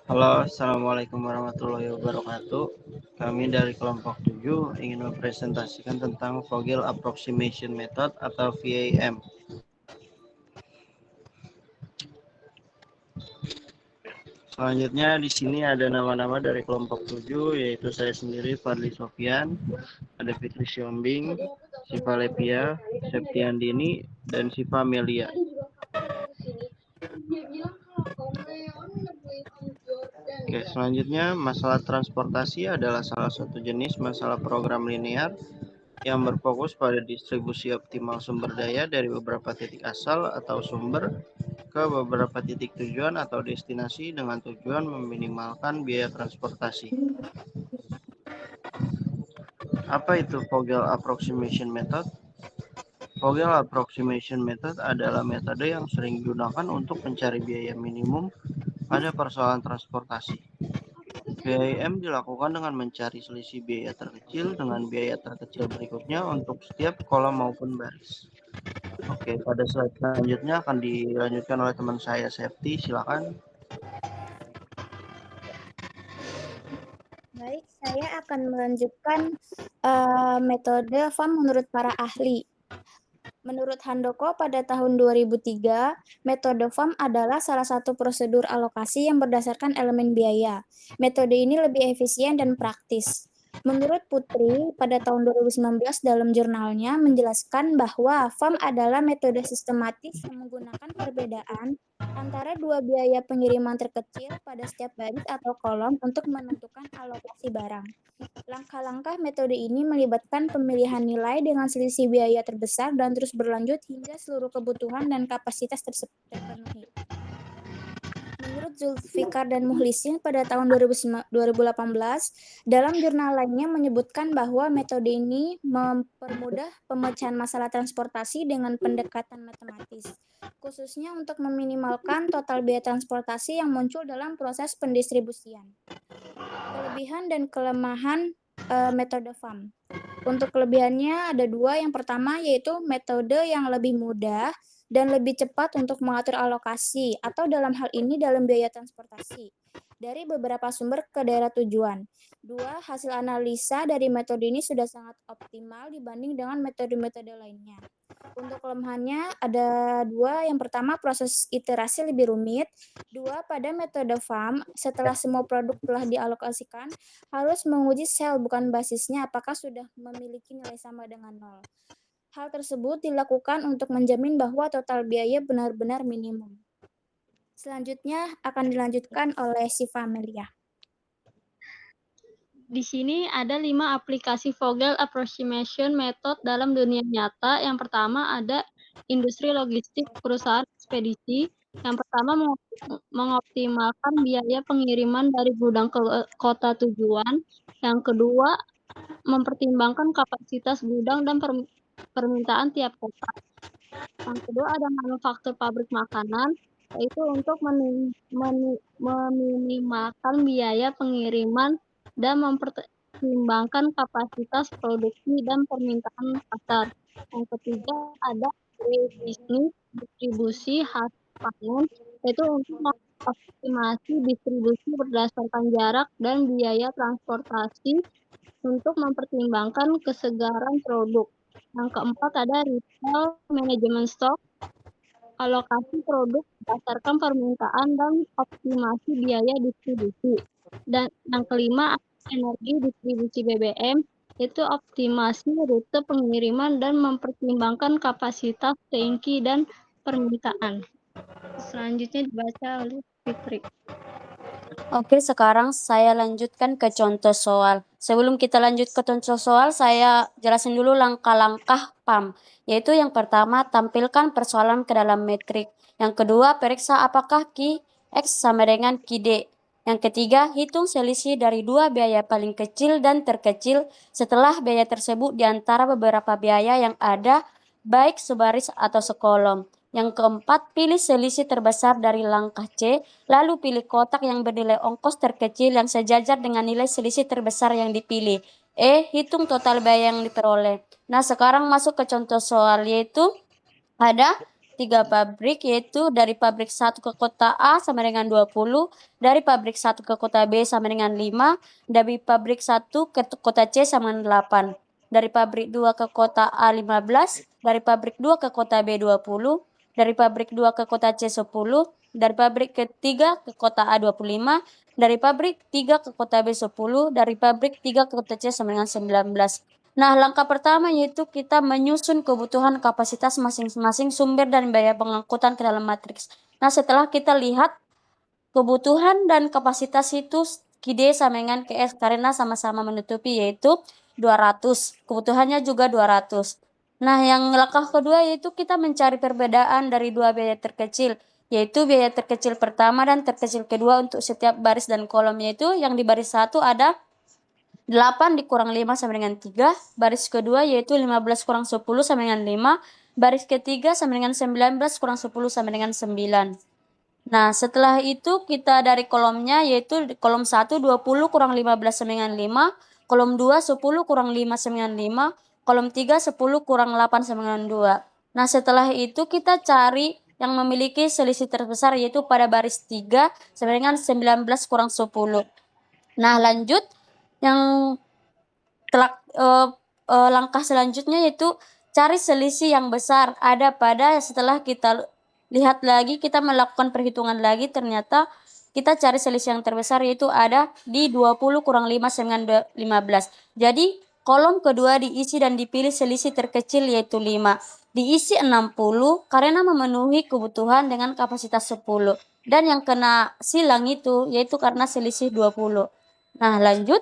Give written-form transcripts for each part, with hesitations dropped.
Halo, Assalamualaikum warahmatullahi wabarakatuh. Kami dari kelompok 7 ingin mempresentasikan tentang Vogel Approximation Method atau VAM. Selanjutnya di sini ada nama-nama dari kelompok 7, yaitu saya sendiri Fadli Sofyan, ada Fitri Siombing, Siva Lepia, Septiandini, dan Siva Melia. Oke, selanjutnya masalah transportasi adalah salah satu jenis masalah program linear yang berfokus pada distribusi optimal sumber daya dari beberapa titik asal atau sumber ke beberapa titik tujuan atau destinasi dengan tujuan meminimalkan biaya transportasi. Apa itu Vogel Approximation Method? Vogel Approximation Method adalah metode yang sering digunakan untuk mencari biaya minimum pada persoalan transportasi. VAM dilakukan dengan mencari selisih biaya terkecil dengan biaya terkecil berikutnya untuk setiap kolom maupun baris. Oke, pada slide selanjutnya akan dilanjutkan oleh teman saya, Septi. Silakan. Baik, saya akan melanjutkan metode VAM menurut para ahli. Menurut Handoko pada tahun 2003, metode VAM adalah salah satu prosedur alokasi yang berdasarkan elemen biaya. Metode ini lebih efisien dan praktis. Menurut Putri, pada tahun 2019 dalam jurnalnya menjelaskan bahwa VAM adalah metode sistematis yang menggunakan perbedaan antara dua biaya pengiriman terkecil pada setiap baris atau kolom untuk menentukan alokasi barang. Langkah-langkah metode ini melibatkan pemilihan nilai dengan selisih biaya terbesar dan terus berlanjut hingga seluruh kebutuhan dan kapasitas terpenuhi. Menurut Zulfikar dan Muhlisin pada tahun 2018, dalam jurnal lainnya menyebutkan bahwa metode ini mempermudah pemecahan masalah transportasi dengan pendekatan matematis, khususnya untuk meminimalkan total biaya transportasi yang muncul dalam proses pendistribusian. Kelebihan dan kelemahan metode VAM. Untuk kelebihannya ada dua. Yang pertama yaitu metode yang lebih mudah dan lebih cepat untuk mengatur alokasi atau dalam hal ini dalam biaya transportasi dari beberapa sumber ke daerah tujuan. Dua, hasil analisa dari metode ini sudah sangat optimal dibanding dengan metode-metode lainnya. Untuk kelemahannya ada dua. Yang pertama, proses iterasi lebih rumit. Dua, pada metode VAM, setelah semua produk telah dialokasikan, harus menguji sel bukan basisnya apakah sudah memiliki nilai sama dengan nol. Hal tersebut dilakukan untuk menjamin bahwa total biaya benar-benar minimum. Selanjutnya akan dilanjutkan oleh Siva Melia. Di sini ada 5 aplikasi Vogel Approximation Method dalam dunia nyata. Yang pertama ada industri logistik perusahaan ekspedisi. Yang pertama mengoptimalkan biaya pengiriman dari gudang ke kota tujuan. Yang kedua, mempertimbangkan kapasitas gudang dan permintaan tiap kota. Yang kedua ada manufaktur pabrik makanan, yaitu untuk meminimalkan biaya pengiriman dan mempertimbangkan kapasitas produksi dan permintaan pasar. Yang ketiga ada bisnis distribusi hasil panen, yaitu untuk mengoptimasi distribusi berdasarkan jarak dan biaya transportasi untuk mempertimbangkan kesegaran produk. Yang keempat ada retail manajemen stok, alokasi produk berdasarkan permintaan dan optimasi biaya distribusi. Dan yang kelima energi distribusi BBM, yaitu optimasi rute pengiriman dan mempertimbangkan kapasitas tangki dan permintaan. Selanjutnya dibaca oleh Fitri. Oke, sekarang saya lanjutkan ke contoh soal. Sebelum kita lanjut ke contoh soal, saya jelasin dulu langkah-langkah PAM. Yaitu yang pertama, tampilkan persoalan ke dalam metrik. Yang kedua, periksa apakah Ki X sama dengan Ki D. Yang ketiga, hitung selisih dari dua biaya paling kecil dan terkecil setelah biaya tersebut di antara beberapa biaya yang ada, baik sebaris atau sekolom. Yang keempat, pilih selisih terbesar dari langkah C, lalu pilih kotak yang bernilai ongkos terkecil yang sejajar dengan nilai selisih terbesar yang dipilih. Hitung total biaya yang diperoleh. Nah, sekarang masuk ke contoh soal, yaitu ada 3 pabrik, yaitu dari pabrik 1 ke kota A sama dengan 20, dari pabrik 1 ke kota B sama dengan 5, dari pabrik 1 ke kota C sama dengan 8, dari pabrik 2 ke kota A 15, dari pabrik 2 ke kota B 20, dari pabrik 2 ke kota C 10, dari pabrik ketiga ke kota A 25, dari pabrik 3 ke kota B 10, dari pabrik 3 ke kota C sama dengan 19. Nah, langkah pertama yaitu kita menyusun kebutuhan kapasitas masing-masing sumber dan biaya pengangkutan ke dalam matriks. Nah, setelah kita lihat kebutuhan dan kapasitas itu QD sama dengan QS karena sama-sama menutupi yaitu 200. Kebutuhannya juga 200. Nah, yang langkah kedua yaitu kita mencari perbedaan dari dua biaya terkecil, yaitu biaya terkecil pertama dan terkecil kedua untuk setiap baris dan kolom, yaitu yang di baris 1 ada 8 dikurang 5 sama dengan 3, baris kedua yaitu 15 kurang 10 sama dengan 5, baris ketiga sama dengan 19 kurang 10 sama dengan 9. Nah, setelah itu kita dari kolomnya yaitu kolom 1 20 kurang 15 sama dengan 5, kolom 2 10 kurang 5 sama dengan 5, kolom 3 10 kurang 8 sama dengan 2. Nah, setelah itu kita cari yang memiliki selisih terbesar yaitu pada baris 3 sama dengan 19 kurang 10. Nah, lanjut yang langkah selanjutnya yaitu cari selisih yang besar ada pada setelah kita lihat lagi, kita melakukan perhitungan lagi, ternyata kita cari selisih yang terbesar yaitu ada di 20 kurang 5 sama dengan 15. Jadi kolom kedua diisi dan dipilih selisih terkecil yaitu 5. Diisi 60 karena memenuhi kebutuhan dengan kapasitas 10. Dan yang kena silang itu yaitu karena selisih 20. Nah, lanjut.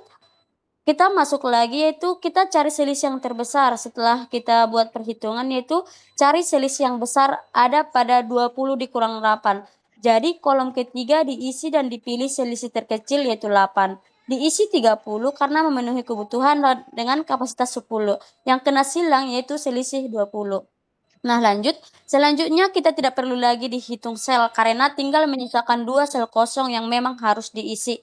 Kita masuk lagi yaitu kita cari selisih yang terbesar setelah kita buat perhitungan yaitu cari selisih yang besar ada pada 20 dikurang 8. Jadi kolom ketiga diisi dan dipilih selisih terkecil yaitu 8. Diisi 30 karena memenuhi kebutuhan dengan kapasitas 10. Yang kena silang yaitu selisih 20. Nah, lanjut. Selanjutnya kita tidak perlu lagi dihitung sel karena tinggal menyisakan 2 sel kosong yang memang harus diisi.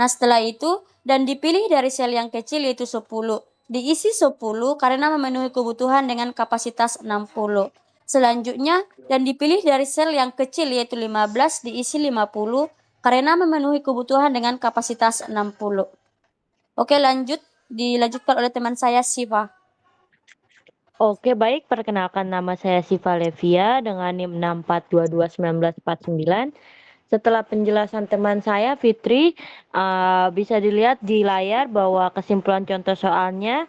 Nah, setelah itu dan dipilih dari sel yang kecil yaitu 10. Diisi 10 karena memenuhi kebutuhan dengan kapasitas 60. Selanjutnya dan dipilih dari sel yang kecil yaitu 15, diisi 50 karena memenuhi kebutuhan dengan kapasitas 60. Oke, lanjut. Dilanjutkan oleh teman saya Siva. Oke, baik. Perkenalkan, nama saya Siva Levia dengan NIM 64221949. Setelah penjelasan teman saya Fitri, bisa dilihat di layar bahwa kesimpulan contoh soalnya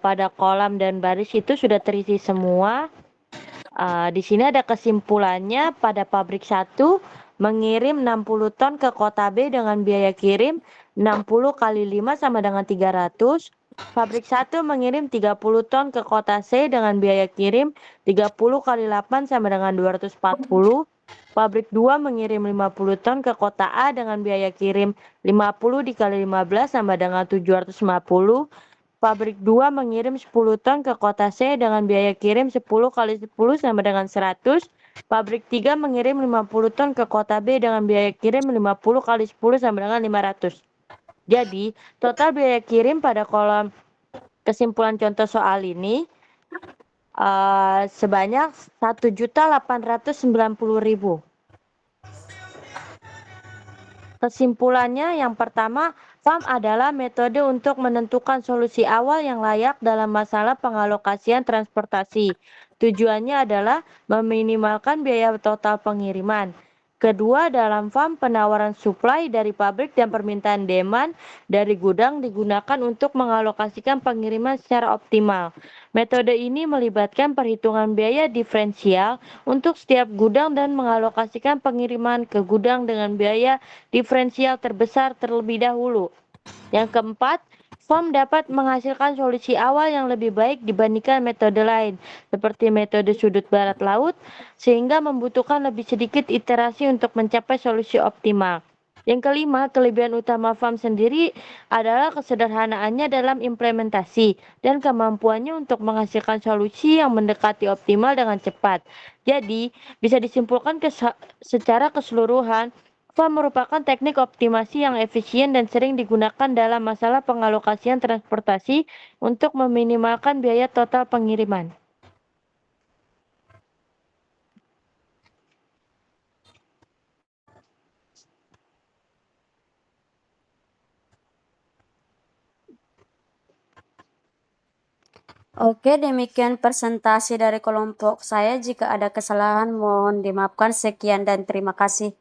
pada kolam dan baris itu sudah terisi semua. Di sini ada kesimpulannya pada pabrik 1 mengirim 60 ton ke kota B dengan biaya kirim 60 kali 5 sama dengan 300. Pabrik 1 mengirim 30 ton ke kota C dengan biaya kirim 30 kali 8 sama dengan 240. Pabrik 2 mengirim 50 ton ke kota A dengan biaya kirim 50 dikali 15 sama dengan 750. Pabrik 2 mengirim 10 ton ke kota C dengan biaya kirim 10 kali 10 sama dengan 100. Pabrik 3 mengirim 50 ton ke kota B dengan biaya kirim 50 kali 10 sama dengan 500. Jadi, total biaya kirim pada kolom kesimpulan contoh soal ini sebanyak 1.890.000. Kesimpulannya yang pertama, FAM adalah metode untuk menentukan solusi awal yang layak dalam masalah pengalokasian transportasi. Tujuannya adalah meminimalkan biaya total pengiriman. Kedua, dalam FAM, penawaran supply dari pabrik dan permintaan demand dari gudang digunakan untuk mengalokasikan pengiriman secara optimal. Metode ini melibatkan perhitungan biaya diferensial untuk setiap gudang dan mengalokasikan pengiriman ke gudang dengan biaya diferensial terbesar terlebih dahulu. Yang keempat, FAM dapat menghasilkan solusi awal yang lebih baik dibandingkan metode lain, seperti metode sudut barat laut, sehingga membutuhkan lebih sedikit iterasi untuk mencapai solusi optimal. Yang kelima, kelebihan utama FAM sendiri adalah kesederhanaannya dalam implementasi dan kemampuannya untuk menghasilkan solusi yang mendekati optimal dengan cepat. Jadi, bisa disimpulkan secara keseluruhan, FAM merupakan teknik optimasi yang efisien dan sering digunakan dalam masalah pengalokasian transportasi untuk meminimalkan biaya total pengiriman. Oke, demikian presentasi dari kelompok saya. Jika ada kesalahan mohon dimaafkan. Sekian dan terima kasih.